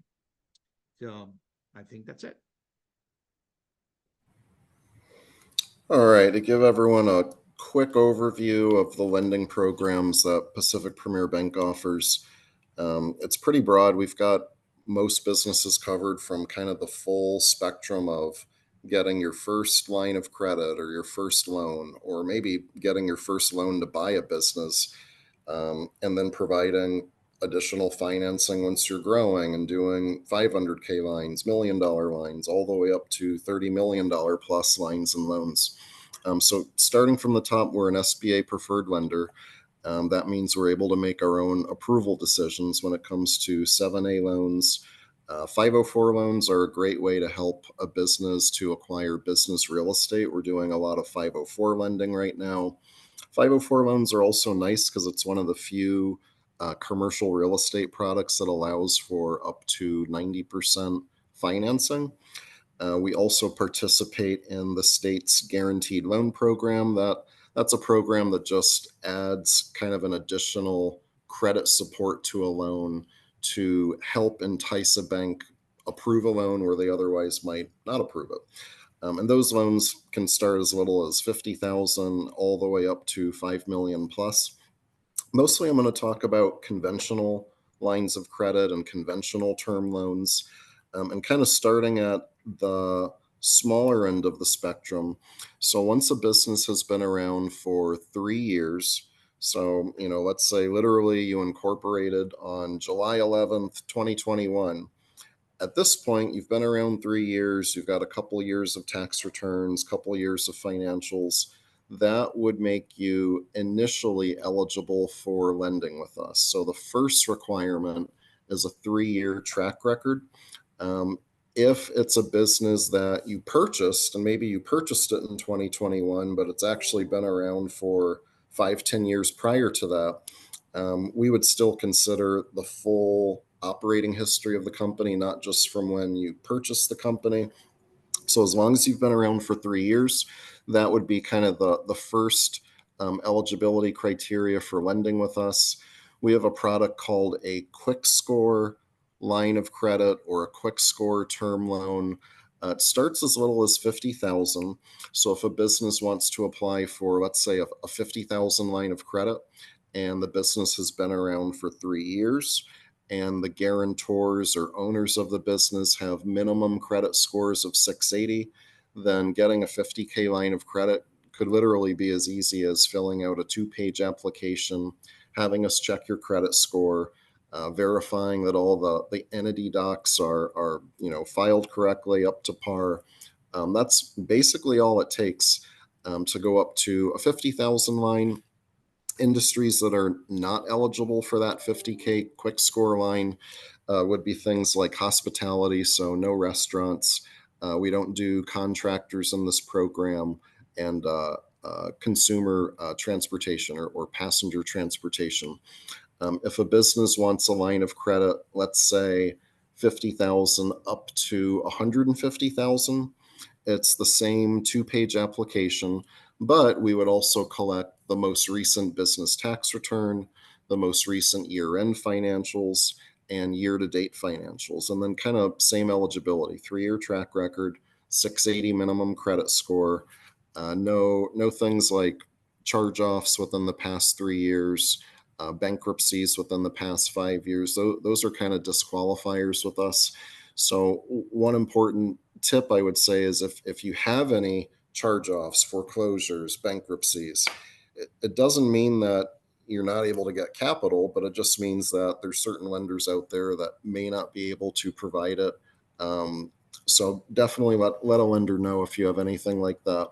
So I think that's it. All right, to give everyone a quick overview of the lending programs that Pacific Premier Bank offers. It's pretty broad. We've got most businesses covered from kind of the full spectrum of getting your first line of credit or your first loan, or maybe getting your first loan to buy a business, and then providing additional financing once you're growing and doing 500K lines, $1 million lines, all the way up to $30 million plus lines and loans. So starting from the top, we're an SBA preferred lender. That means we're able to make our own approval decisions when it comes to 7A loans. 504 loans are a great way to help a business to acquire business real estate. We're doing a lot of 504 lending right now. 504 loans are also nice because it's one of the few commercial real estate products that allows for up to 90% financing. We also participate in the state's guaranteed loan program. That's a program that just adds kind of an additional credit support to a loan to help entice a bank approve a loan where they otherwise might not approve it. And those loans can start as little as $50,000 all the way up to $5 million plus. Mostly I'm going to talk about conventional lines of credit and conventional term loans, and kind of starting at the smaller end of the spectrum. So once a business has been around for 3 years, so, let's say literally you incorporated on July 11th, 2021. At this point, you've been around 3 years, you've got a couple of years of tax returns, couple of years of financials. That would make you initially eligible for lending with us. So the first requirement is a 3-year track record. If it's a business that you purchased, and maybe you purchased it in 2021, but it's actually been around for 5-10 years prior to that, we would still consider the full operating history of the company, not just from when you purchased the company. So as long as you've been around for 3 years, that would be kind of the first eligibility criteria for lending with us. We have a product called a Quick Score line of credit or a Quick Score term loan. It starts as little as $50,000. So if a business wants to apply for, let's say, a $50,000 line of credit, and the business has been around for 3 years, and the guarantors or owners of the business have minimum credit scores of 680, then getting a 50K line of credit could literally be as easy as filling out a 2-page application, having us check your credit score, verifying that all the entity docs are filed correctly up to par. That's basically all it takes to go up to a 50,000 line. Industries that are not eligible for that 50K quick score line would be things like hospitality, so no restaurants. We don't do contractors in this program, and consumer transportation or passenger transportation. If a business wants a line of credit, let's say 50,000 up to 150,000, it's the same 2-page application, but we would also collect the most recent business tax return, the most recent year-end financials and year-to-date financials. And then kind of same eligibility, 3-year track record, 680 minimum credit score, no things like charge-offs within the past 3 years, bankruptcies within the past 5 years. Those are kind of disqualifiers with us. So one important tip I would say is if you have any charge-offs, foreclosures, bankruptcies, it doesn't mean that you're not able to get capital, but it just means that there's certain lenders out there that may not be able to provide it. So definitely let a lender know if you have anything like that.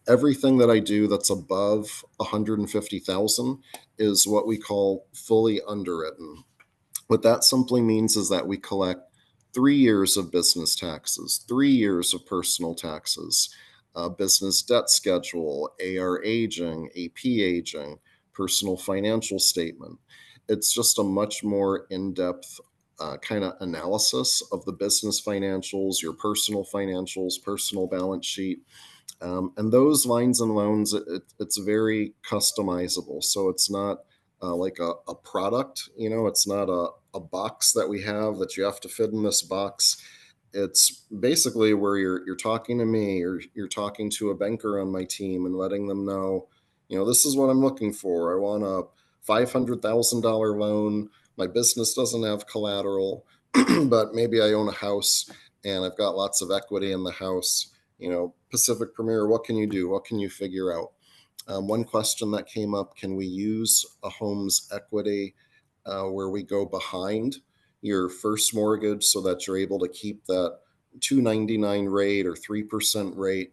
Everything that I do that's above 150,000 is what we call fully underwritten. What that simply means is that we collect 3 years of business taxes, 3 years of personal taxes, business debt schedule, AR aging, AP aging, personal financial statement. It's just a much more in-depth kind of analysis of the business financials, your personal financials, personal balance sheet. And those lines and loans, it's very customizable. So it's not like a product, it's not a box that we have that you have to fit in this box. It's basically where you're talking to me, or you're talking to a banker on my team and letting them know, this is what I'm looking for. I want a $500,000 loan. My business doesn't have collateral, but maybe I own a house and I've got lots of equity in the house. Pacific Premier, what can you do? What can you figure out? One question that came up, can we use a home's equity where we go behind your first mortgage so that you're able to keep that 299 rate or 3% rate?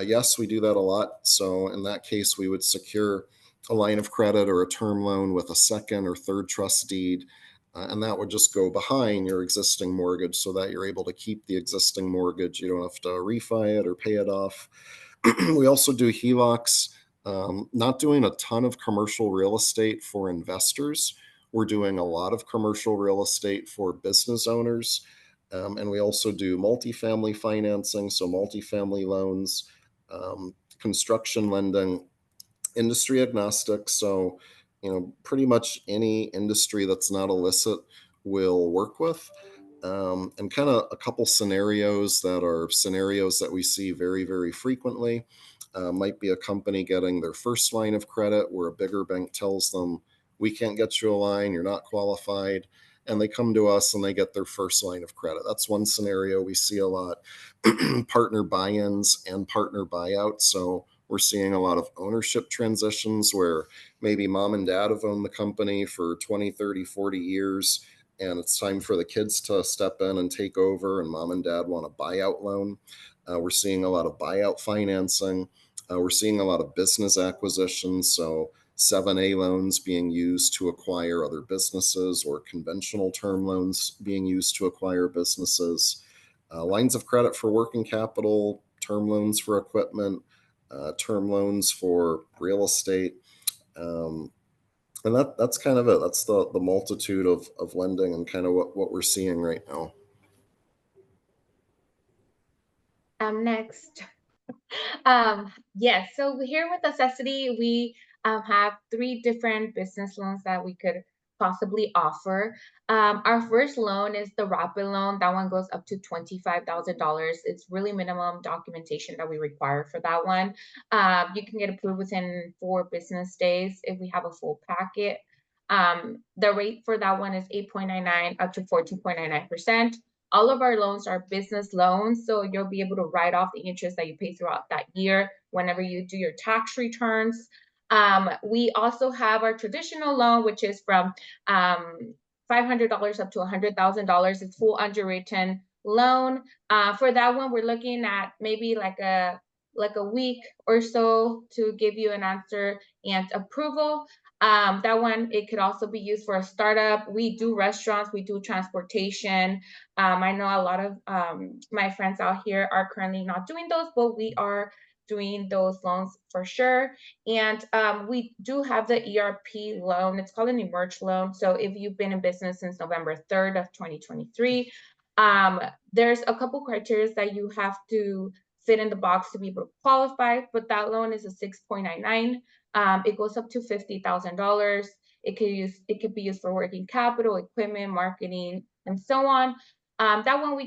Yes, we do that a lot. So in that case, we would secure a line of credit or a term loan with a second or third trust deed. And that would just go behind your existing mortgage so that you're able to keep the existing mortgage. You don't have to refi it or pay it off. We also do HELOCs, not doing a ton of commercial real estate for investors. We're doing a lot of commercial real estate for business owners. And we also do multifamily financing, so multifamily loans, construction lending, industry agnostic. So, pretty much any industry that's not illicit will work with. And kind of a couple scenarios that we see very, very frequently. Might be a company getting their first line of credit where a bigger bank tells them, we can't get you a line, you're not qualified. And they come to us and they get their first line of credit. That's one scenario we see a lot. Partner buy-ins and partner buyouts. So we're seeing a lot of ownership transitions where maybe mom and dad have owned the company for 20, 30, 40 years, and it's time for the kids to step in and take over, and mom and dad want a buyout loan. We're seeing a lot of buyout financing. We're seeing a lot of business acquisitions. So 7A loans being used to acquire other businesses, or conventional term loans being used to acquire businesses. Lines of credit for working capital, term loans for equipment, term loans for real estate. And that's kind of it. That's the multitude of lending and kind of what we're seeing right now. Next. Yes, so here with Accessity, we have 3 different business loans that we could possibly offer. Our first loan is the rapid loan. That one goes up to $25,000. It's really minimum documentation that we require for that one. You can get approved within 4 business days if we have a full packet. The rate for that one is 8.99 up to 14.99%. All of our loans are business loans, so you'll be able to write off the interest that you pay throughout that year whenever you do your tax returns. We also have our traditional loan, which is from $500 up to $100,000. It's full underwritten loan. For that one, we're looking at maybe like a week or so to give you an answer and approval. That one, it could also be used for a startup. We do restaurants, we do transportation. I know a lot of my friends out here are currently not doing those, but we are doing those loans for sure. And we do have the ERP loan. It's called an Emerge loan. So if you've been in business since November 3rd of 2023, there's a couple criteria that you have to fit in the box to be able to qualify, but that loan is a 6.99. It goes up to $50,000. It could be used for working capital, equipment, marketing, and so on. That one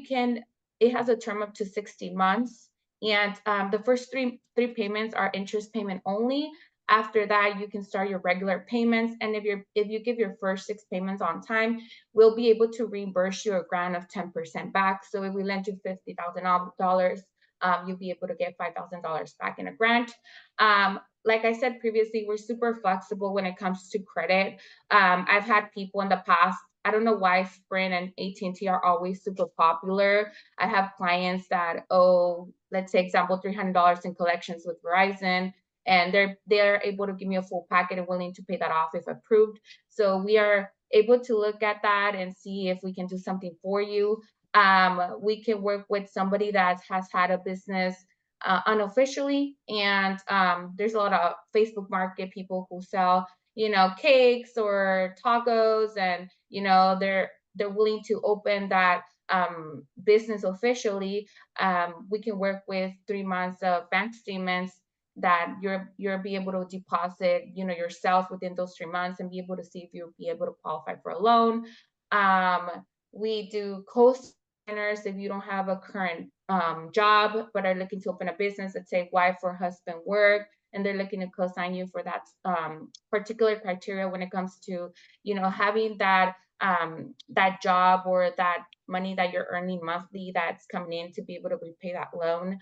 it has a term up to 60 months. And the first three payments are interest payment only. After that, you can start your regular payments. And if you give your first 6 payments on time, we'll be able to reimburse you a grant of 10% back. So if we lend you $50,000, you'll be able to get $5,000 back in a grant. Like I said previously, we're super flexible when it comes to credit. I've had people in the past, I don't know why Sprint and AT&T are always super popular. I have clients that owe, let's say example, $300 in collections with Verizon, and they're able to give me a full packet and willing to pay that off if approved. So we are able to look at that and see if we can do something for you. We can work with somebody that has had a business unofficially, and there's a lot of Facebook Market people who sell, cakes or tacos, and they're willing to open that business officially. We can work with 3 months of bank statements that you'll be able to deposit, yourself within those 3 months, and be able to see if you'll be able to qualify for a loan. We do co-signers if you don't have a current job but are looking to open a business. Let's say wife or husband work, and they're looking to co-sign you for that particular criteria when it comes to, having that job or that money that you're earning monthly that's coming in to be able to repay that loan.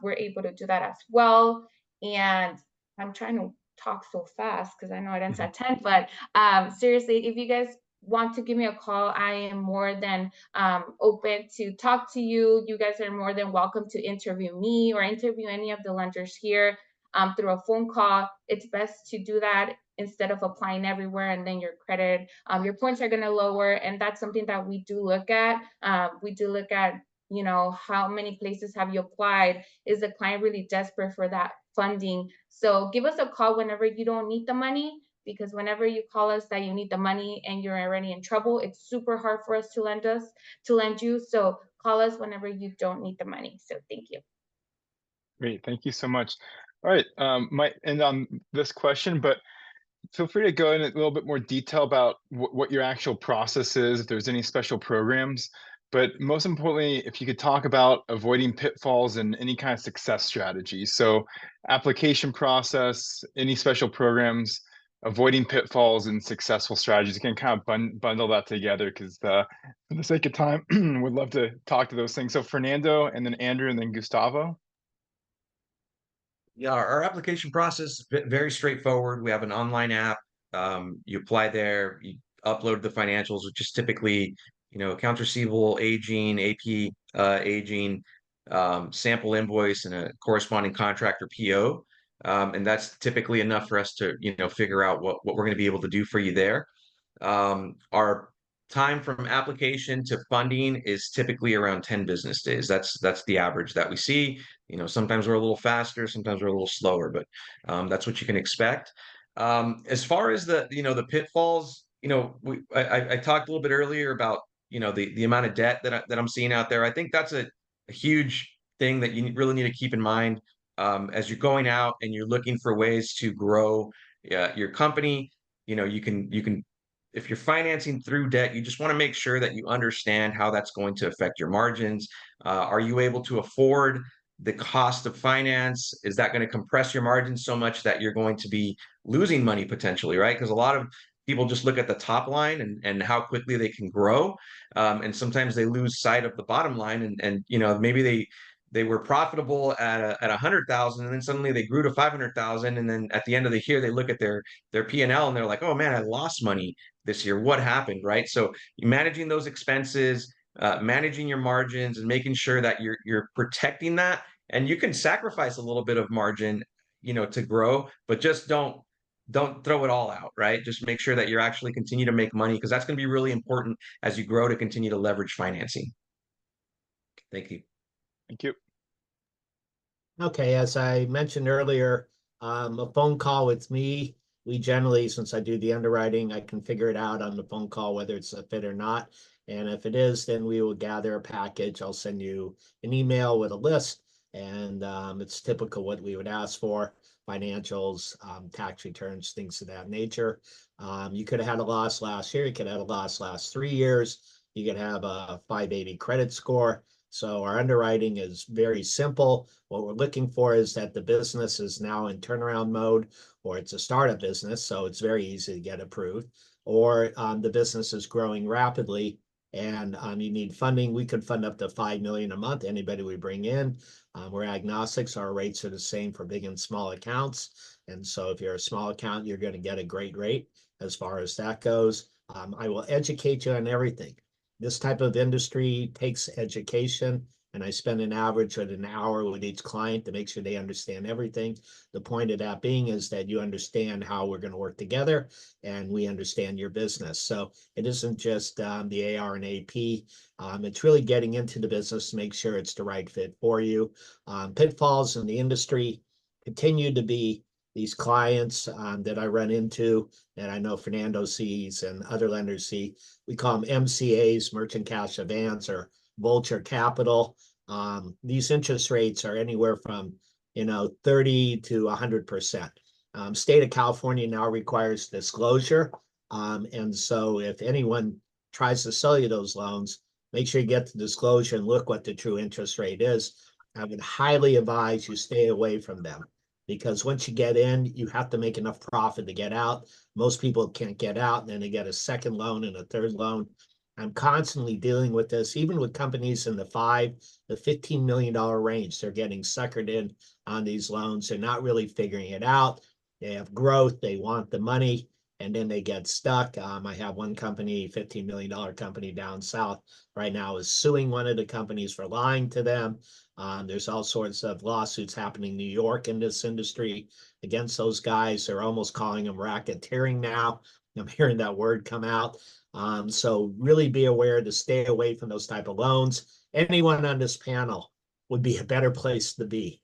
We're able to do that as well. And I'm trying to talk so fast because I know it ends at 10, but seriously, if you guys want to give me a call, I am more than open to talk to you. You guys are more than welcome to interview me or interview any of the lenders here through a phone call. It's best to do that instead of applying everywhere, and then your credit, your points are going to lower. And that's something that we do look at. We do look at, how many places have you applied? Is the client really desperate for that funding? So give us a call whenever you don't need the money, because whenever you call us that you need the money and you're already in trouble, it's super hard for us to lend you. So call us whenever you don't need the money. So thank you. Great, thank you so much. All right, might end on this question, but feel free to go in a little bit more detail about what your actual process is, if there's any special programs. But most importantly, if you could talk about avoiding pitfalls and any kind of success strategies. So application process, any special programs, avoiding pitfalls, and successful strategies. You can kind of bundle that together, because for the sake of time, we'd love to talk to those things. So Fernando, and then Andrew, and then Gustavo. Yeah, our application process is very straightforward. We have an online app. You apply there, you upload the financials, which is typically, accounts receivable, aging, AP, aging, sample invoice, and a corresponding contract or PO. And that's typically enough for us to, figure out what we're going to be able to do for you there. Our time from application to funding is typically around 10 business days. That's the average that we see. Sometimes we're a little faster, sometimes we're a little slower, but that's what you can expect. As far as the pitfalls, I talked a little bit earlier about, the amount of debt that I'm seeing out there. I think that's a huge thing that you really need to keep in mind as you're going out and you're looking for ways to grow your company. You can if you're financing through debt, you just want to make sure that you understand how that's going to affect your margins. Are you able to afford the cost of finance? Is that going to compress your margins so much that you're going to be losing money potentially, right? Because a lot of people just look at the top line and how quickly they can grow. And sometimes they lose sight of the bottom line, and maybe they were profitable at 100,000, and then suddenly they grew to 500,000, and then at the end of the year they look at their P&L and they're like, oh man, I lost money this year. What happened, right? So managing those expenses, managing your margins, and making sure that you're protecting that. And you can sacrifice a little bit of margin, to grow, but just don't throw it all out, right? Just make sure that you're actually continue to make money, because that's going to be really important as you grow, to continue to leverage financing. Thank you. Thank you. Okay, as I mentioned earlier, a phone call with me, we generally, since I do the underwriting, I can figure it out on the phone call whether it's a fit or not. And if it is, then we will gather a package. I'll send you an email with a list And it's typical what we would ask for, financials, tax returns, things of that nature. You could have had a loss last year. You could have had a loss last 3 years. You could have a 580 credit score. So our underwriting is very simple. What we're looking for is that the business is now in turnaround mode, or it's a startup business, so it's very easy to get approved, or the business is growing rapidly and you need funding. We could fund up to 5 million a month, anybody we bring in. We're agnostics. Our rates are the same for big and small accounts. And so if you're a small account, you're going to get a great rate as far as that goes. I will educate you on everything. This type of industry takes education, and I spend an average of an hour with each client to make sure they understand everything. The point of that being is that you understand how we're going to work together, and we understand your business. So it isn't just the AR and AP. It's really getting into the business to make sure it's the right fit for you. Pitfalls in the industry continue to be these clients that I run into, that I know Fernando sees and other lenders see. We call them MCAs, merchant cash advance, or vulture capital. These interest rates are anywhere from 30 to 100%. State of California now requires disclosure. And so if anyone tries to sell you those loans, make sure you get the disclosure and look what the true interest rate is. I would highly advise you stay away from them, because once you get in, you have to make enough profit to get out. Most people can't get out, and then they get a second loan and a third loan. I'm constantly dealing with this, even with companies in the $5 to $15 million range. They're getting suckered in on these loans. They're not really figuring it out. They have growth, they want the money, and then they get stuck. I have one company, $15 million company down south right now, is suing one of the companies for lying to them. There's all sorts of lawsuits happening in New York in this industry against those guys. They're almost calling them racketeering now. I'm hearing that word come out. So really be aware to stay away from those type of loans. Anyone on this panel would be a better place to be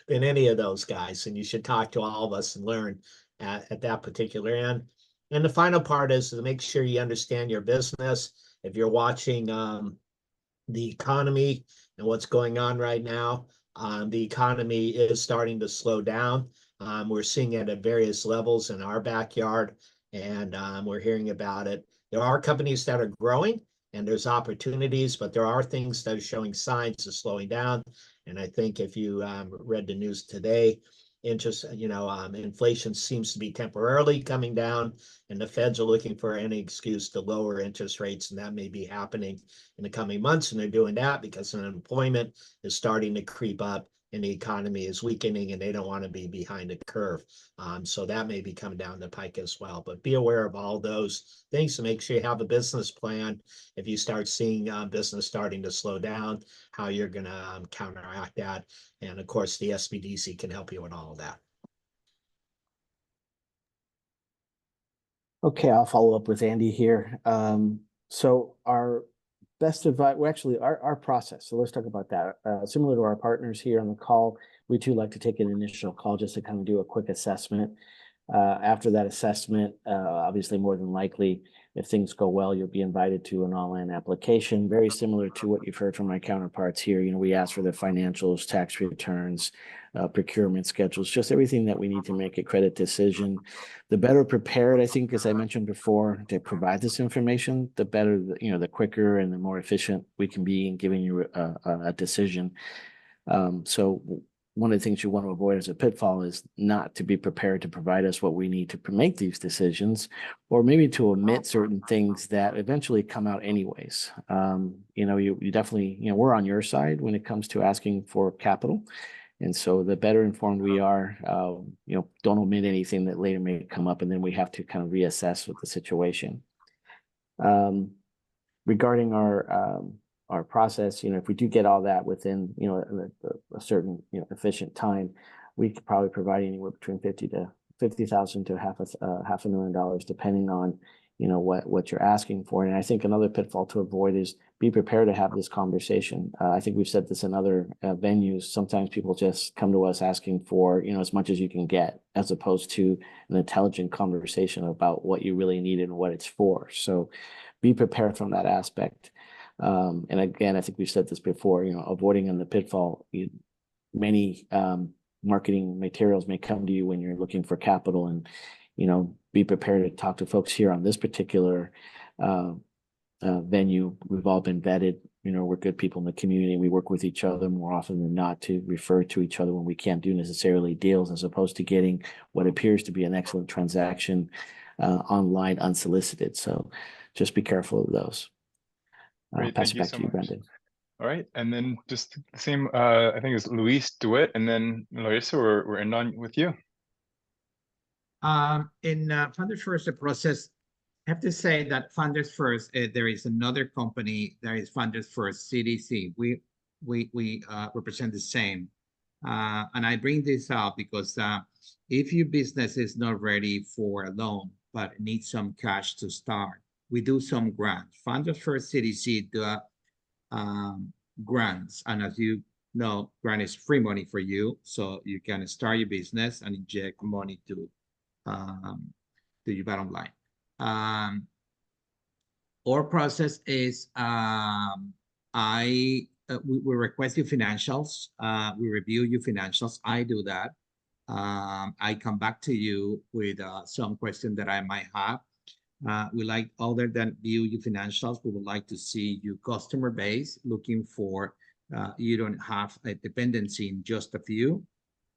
than any of those guys. And you should talk to all of us and learn at that particular end. And the final part is to make sure you understand your business. If you're watching the economy and what's going on right now, the economy is starting to slow down. We're seeing it at various levels in our backyard, and we're hearing about it. There are companies that are growing and there's opportunities, but there are things that are showing signs of slowing down. And I think if you read the news today, inflation seems to be temporarily coming down, and the Feds are looking for any excuse to lower interest rates, and that may be happening in the coming months. And they're doing that because unemployment is starting to creep up and the economy is weakening, and they don't want to be behind the curve. So that may be coming down the pike as well. But be aware of all those things to make sure you have a business plan. If you start seeing business starting to slow down, how you're going to counteract that. And of course, the SBDC can help you with all of that. Okay, I'll follow up with Andy here. So our best advice, well, actually our process. So let's talk about that. Similar to our partners here on the call, we too like to take an initial call just to kind of do a quick assessment. After that assessment, obviously more than likely, if things go well, you'll be invited to an online application, very similar to what you've heard from my counterparts here. We ask for the financials, tax returns, procurement schedules, just everything that we need to make a credit decision. The better prepared, I think, as I mentioned before, to provide this information, the better, the quicker and the more efficient we can be in giving you a decision. So one of the things you want to avoid as a pitfall is not to be prepared to provide us what we need to make these decisions, or maybe to omit certain things that eventually come out anyways. You definitely, we're on your side when it comes to asking for capital. And so the better informed we are, don't omit anything that later may come up, and then we have to kind of reassess with the situation. Regarding our process, if we do get all that within, a certain, efficient time, we could probably provide anywhere between $50,000 to $500,000, depending on, what you're asking for. And I think another pitfall to avoid is be prepared to have this conversation. I think we've said this in other venues. Sometimes people just come to us asking for, as much as you can get, as opposed to an intelligent conversation about what you really need and what it's for. So be prepared from that aspect. And again, I think we've said this before, avoiding in the pitfall, many marketing materials may come to you when you're looking for capital, and be prepared to talk to folks here on this particular venue. We've all been vetted. We're good people in the community. We work with each other more often than not to refer to each other when we can't do necessarily deals, as opposed to getting what appears to be an excellent transaction online unsolicited. So just be careful of those. Great, Pass thank it you back so to you, much. Brendan. All right, and then just the same, I think it's Luis DeWitt, and then Larissa, we're in on with you. In Funders First, the process, I have to say that Funders First, there is another company that is Funders First CDC. We represent the same. And I bring this up because if your business is not ready for a loan, but needs some cash to start, we do some grants. Funders First CDC do grants. And as you know, grant is free money for you. So you can start your business and inject money to your bottom line. Our process is we request your financials. We review your financials. I do that. I come back to you with some question that I might have. We like, other than view your financials, we would like to see your customer base, looking for you don't have a dependency in just a few.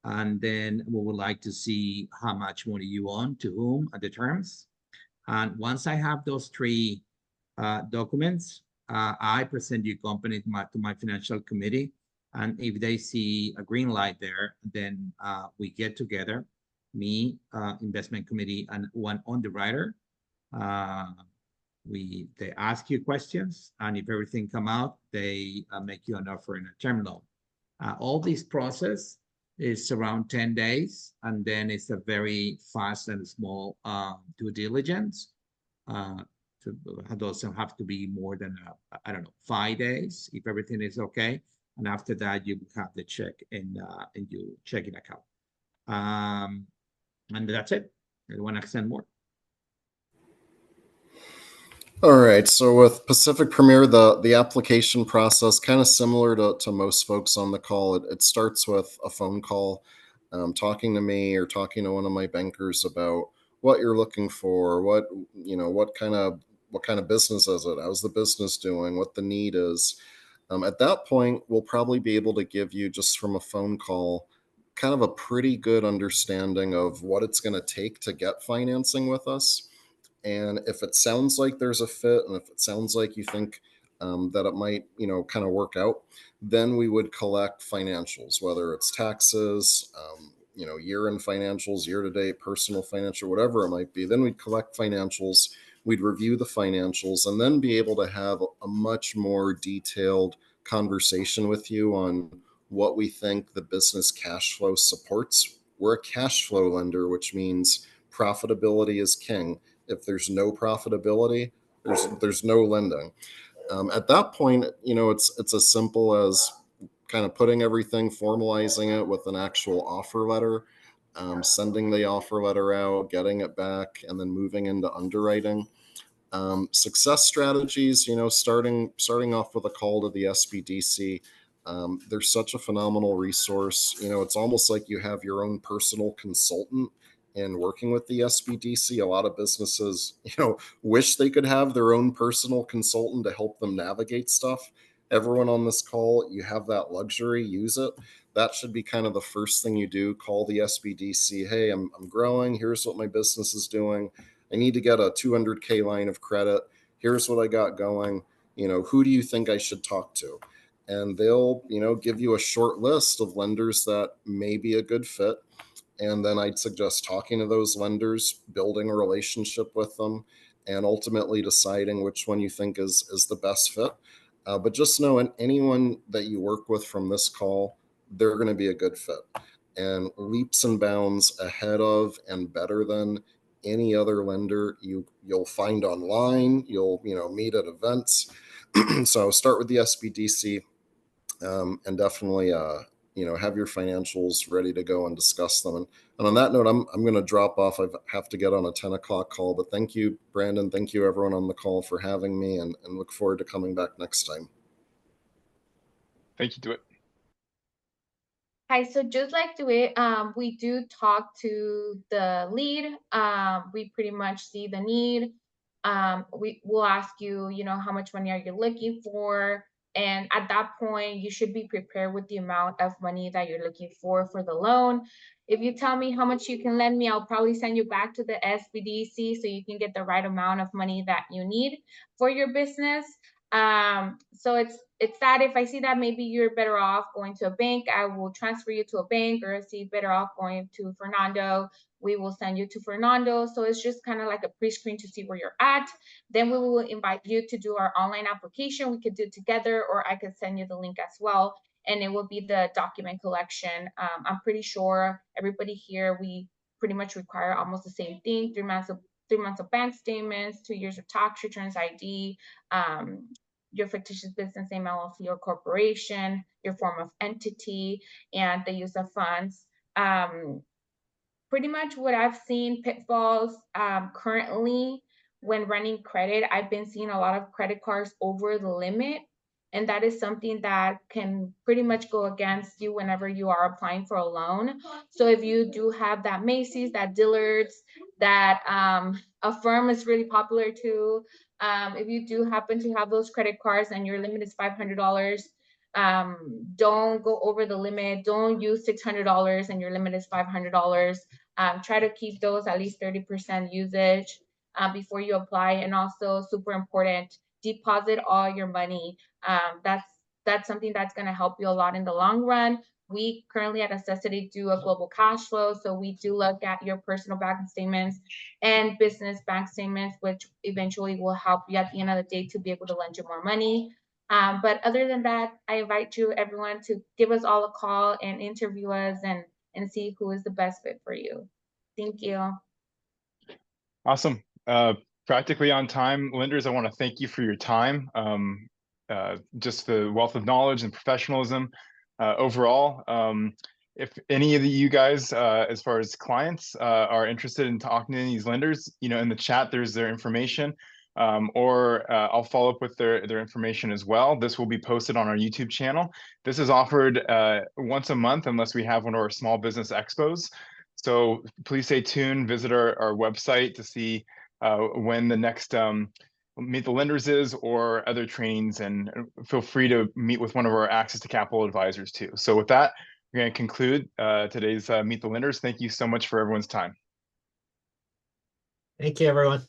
And then we would like to see how much money you own, to whom, at the terms. And once I have those three documents, I present your company to my financial committee. And if they see a green light there, then we get together, me, investment committee, and one underwriter. They ask you questions, and if everything come out, they make you an offer in a term loan. All this process is around 10 days, and then it's a very fast and small due diligence. It doesn't have to be more than, 5 days if everything is okay. And after that, you have the check in your checking account. And that's it. I want to send more. All right, so with Pacific Premier, the application process, kind of similar to most folks on the call. It starts with a phone call, talking to me or talking to one of my bankers about what you're looking for, what kind of business is it, how's the business doing, what the need is. At that point, we'll probably be able to give you, just from a phone call, kind of a pretty good understanding of what it's going to take to get financing with us. And if it sounds like there's a fit, and if it sounds like you think that it might, kind of work out, then we would collect financials, whether it's taxes, year-end financials, year-to-date, personal financial, whatever it might be. Then we'd collect financials, we'd review the financials, and then be able to have a much more detailed conversation with you on what we think the business cash flow supports. We're a cash flow lender, which means profitability is king. If there's no profitability, there's no lending. At that point, it's as simple as kind of putting everything, formalizing it with an actual offer letter, sending the offer letter out, getting it back, and then moving into underwriting. Success strategies, starting off with a call to the SBDC. They're such a phenomenal resource. It's almost like you have your own personal consultant. And working with the SBDC, a lot of businesses, wish they could have their own personal consultant to help them navigate stuff. Everyone on this call, you have that luxury, use it. That should be kind of the first thing you do. Call the SBDC. Hey, I'm growing. Here's what my business is doing. I need to get a 200K line of credit. Here's what I got going. Who do you think I should talk to? And they'll, give you a short list of lenders that may be a good fit. And then I'd suggest talking to those lenders, building a relationship with them, and ultimately deciding which one you think is the best fit. But just know, anyone that you work with from this call, they're going to be a good fit, and leaps and bounds ahead of and better than any other lender you'll find online. You'll meet at events. So start with the SBDC, and definitely have your financials ready to go and discuss them. And on that note, I'm going to drop off. I have to get on a 10 o'clock call, but thank you, Brandon. Thank you, everyone on the call, for having me, and look forward to coming back next time. Thank you, DeWitt. Hi, so just like DeWitt, we do talk to the lead. We pretty much see the need. We will ask you, how much money are you looking for? And at that point, you should be prepared with the amount of money that you're looking for the loan. If you tell me how much you can lend me, I'll probably send you back to the SBDC so you can get the right amount of money that you need for your business. So it's that if I see that maybe you're better off going to a bank, I will transfer you to a bank, or see better off going to Fernando, we will send you to Fernando. So it's just kind of like a pre-screen to see where you're at. Then we will invite you to do our online application. We could do it together, or I could send you the link as well. And it will be the document collection. I'm pretty sure everybody here, we pretty much require almost the same thing: 3 months of bank statements, 2 years of tax returns, ID, your fictitious business name, LLC or corporation, your form of entity, and the use of funds. Pretty much what I've seen pitfalls currently when running credit, I've been seeing a lot of credit cards over the limit. And that is something that can pretty much go against you whenever you are applying for a loan. So if you do have that Macy's, that Dillard's, that Affirm is really popular too. If you do happen to have those credit cards and your limit is $500, don't go over the limit. Don't use $600 and your limit is $500. Try to keep those at least 30% usage before you apply. And also, super important, deposit all your money. That's something that's going to help you a lot in the long run. We currently at Accessity do a global cash flow. So we do look at your personal bank statements and business bank statements, which eventually will help you at the end of the day to be able to lend you more money. But other than that, I invite you, everyone, to give us all a call and interview us and see who is the best fit for you. Thank you. Awesome. Practically on time. Lenders, I want to thank you for your time. Just the wealth of knowledge and professionalism overall. If any of you guys, as far as clients, are interested in talking to these lenders, in the chat, there's their information. Or I'll follow up with their information as well. This will be posted on our YouTube channel. This is offered once a month unless we have one of our small business expos. So please stay tuned, visit our website to see when the next Meet the Lenders is, or other trainings, and feel free to meet with one of our Access to Capital advisors too. So with that, we're going to conclude today's Meet the Lenders. Thank you so much for everyone's time. Thank you, everyone.